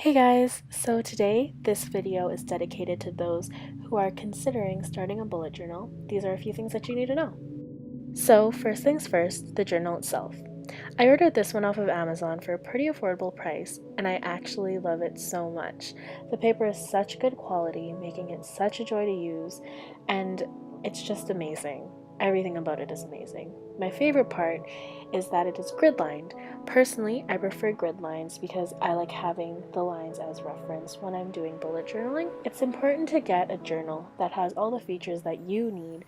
Hey guys, so today this video is dedicated to those who are considering starting a bullet journal. These are a few things that you need to know. So first things first, the journal itself. I ordered this one off of Amazon for a pretty affordable price, and I actually love it so much. The paper is such good quality, making it such a joy to use, and it's just amazing. Everything about it is amazing. My favorite part is that it is grid lined. Personally, I prefer grid lines because I like having the lines as reference when I'm doing bullet journaling. It's important to get a journal that has all the features that you need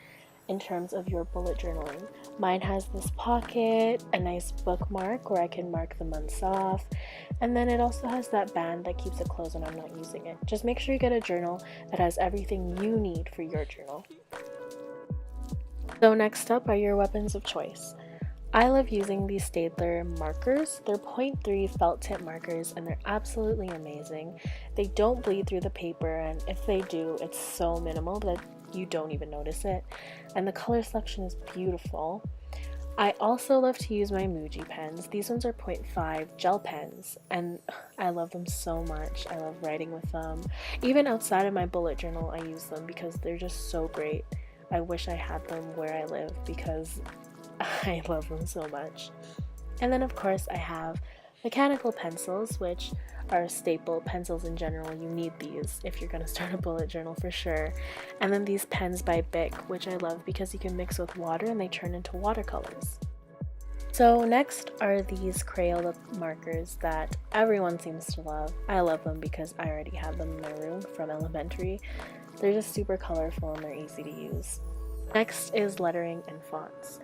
in terms of your bullet journaling. Mine has this pocket, a nice bookmark where I can mark the months off, and then it also has that band that keeps it closed when I'm not using it. Just make sure you get a journal that has everything you need for your journal. So next up are your weapons of choice. I love using these Staedtler markers. They're 0.3 felt tip markers and they're absolutely amazing. They don't bleed through the paper, and if they do, it's so minimal that you don't even notice it. And the color selection is beautiful. I also love to use my Muji pens. These ones are 0.5 gel pens and I love them so much. I love writing with them. Even outside of my bullet journal, I use them because they're just so great. I wish I had them where I live because I love them so much. And then of course I have mechanical pencils, which are staple pencils in general. You need these if you're going to start a bullet journal for sure. And then these pens by Bic, which I love because you can mix with water and they turn into watercolors. So next are these Crayola markers that everyone seems to love. I love them because I already have them in my room from elementary. They're just super colorful and they're easy to use. Next is lettering and fonts.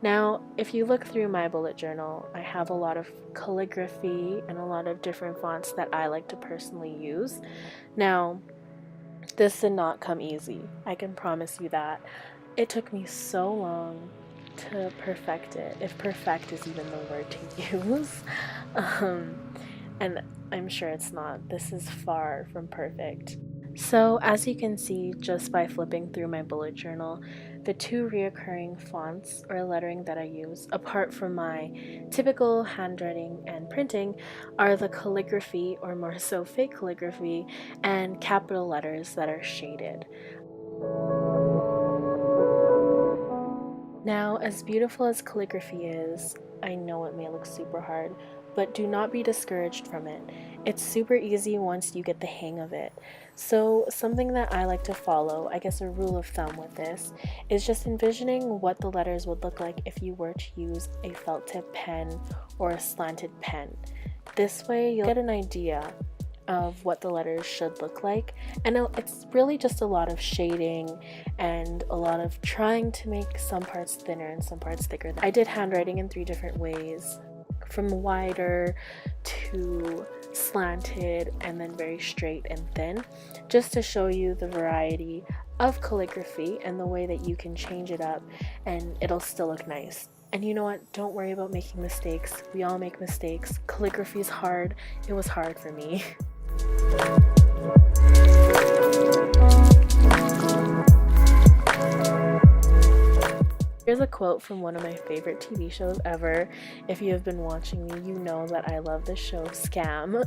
Now, if you look through my bullet journal, I have a lot of calligraphy and a lot of different fonts that I like to personally use. Now, this did not come easy. I can promise you that. It took me so long to perfect it, if perfect is even the word to use. And I'm sure it's not. This is far from perfect. So as you can see just by flipping through my bullet journal, the two reoccurring fonts or lettering that I use, apart from my typical handwriting and printing, are the calligraphy, or more so fake calligraphy, and capital letters that are shaded. Now, as beautiful as calligraphy is, I know it may look super hard, but do not be discouraged from it. It's super easy once you get the hang of it. So something that I like to follow, I guess a rule of thumb with this, is just envisioning what the letters would look like if you were to use a felt tip pen or a slanted pen. This way you'll get an idea of what the letters should look like, and it's really just a lot of shading and a lot of trying to make some parts thinner and some parts thicker. I did handwriting in 3 different ways, from wider to slanted and then very straight and thin, just to show you the variety of calligraphy and the way that you can change it up and it'll still look nice. And you know what? Don't worry about making mistakes. We all make mistakes. Calligraphy is hard. It was hard for me. Here's a quote from one of my favorite TV shows ever. If you have been watching me, you know that I love this show, Scam.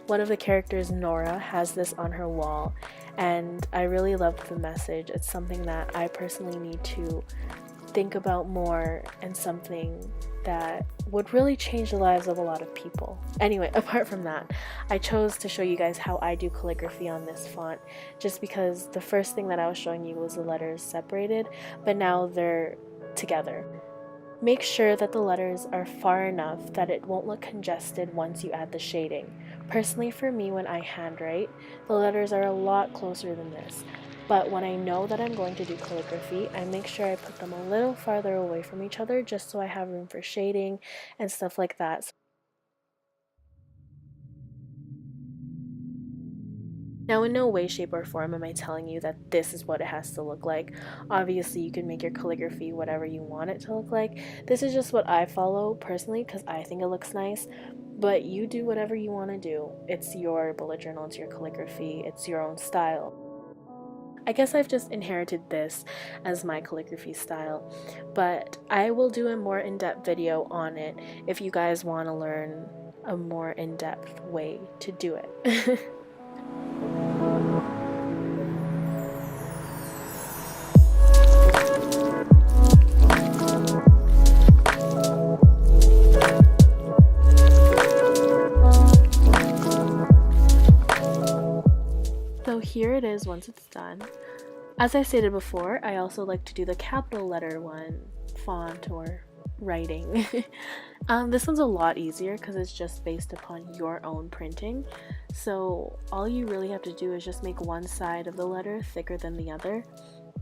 One of the characters, Nora, has this on her wall, and I really loved the message. It's something that I personally need to think about more, and something that would really change the lives of a lot of people. Anyway, apart from that, I chose to show you guys how I do calligraphy on this font, just because the first thing that I was showing you was the letters separated, but now they're together. Make sure that the letters are far enough that it won't look congested once you add the shading. Personally, for me, when I handwrite, the letters are a lot closer than this. But when I know that I'm going to do calligraphy, I make sure I put them a little farther away from each other just so I have room for shading and stuff like that. Now, in no way, shape, or form am I telling you that this is what it has to look like. Obviously, you can make your calligraphy whatever you want it to look like. This is just what I follow personally because I think it looks nice. But you do whatever you want to do. It's your bullet journal, it's your calligraphy, it's your own style. I guess I've just inherited this as my calligraphy style, but I will do a more in-depth video on it if you guys want to learn a more in-depth way to do it. So here it is once it's done. As I stated before, I also like to do the capital letter one font or writing. This one's a lot easier because it's just based upon your own printing. So all you really have to do is just make one side of the letter thicker than the other,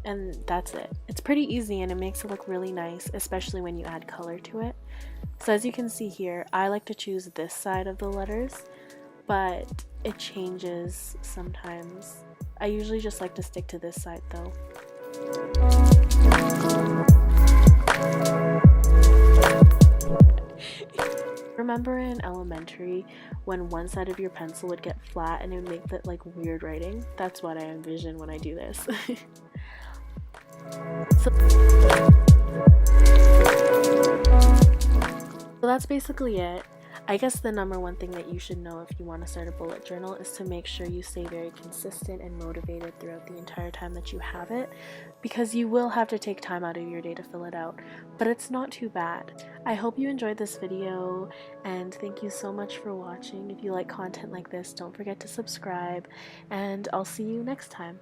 and that's it. It's pretty easy and it makes it look really nice, especially when you add color to it. So as you can see here, I like to choose this side of the letters, but it changes sometimes. I usually just like to stick to this side though. Remember in elementary when one side of your pencil would get flat and it would make that like weird writing? That's what I envision when I do this. So that's basically it. I guess the number one thing that you should know if you want to start a bullet journal is to make sure you stay very consistent and motivated throughout the entire time that you have it, because you will have to take time out of your day to fill it out, but it's not too bad. I hope you enjoyed this video, and thank you so much for watching. If you like content like this, don't forget to subscribe, and I'll see you next time.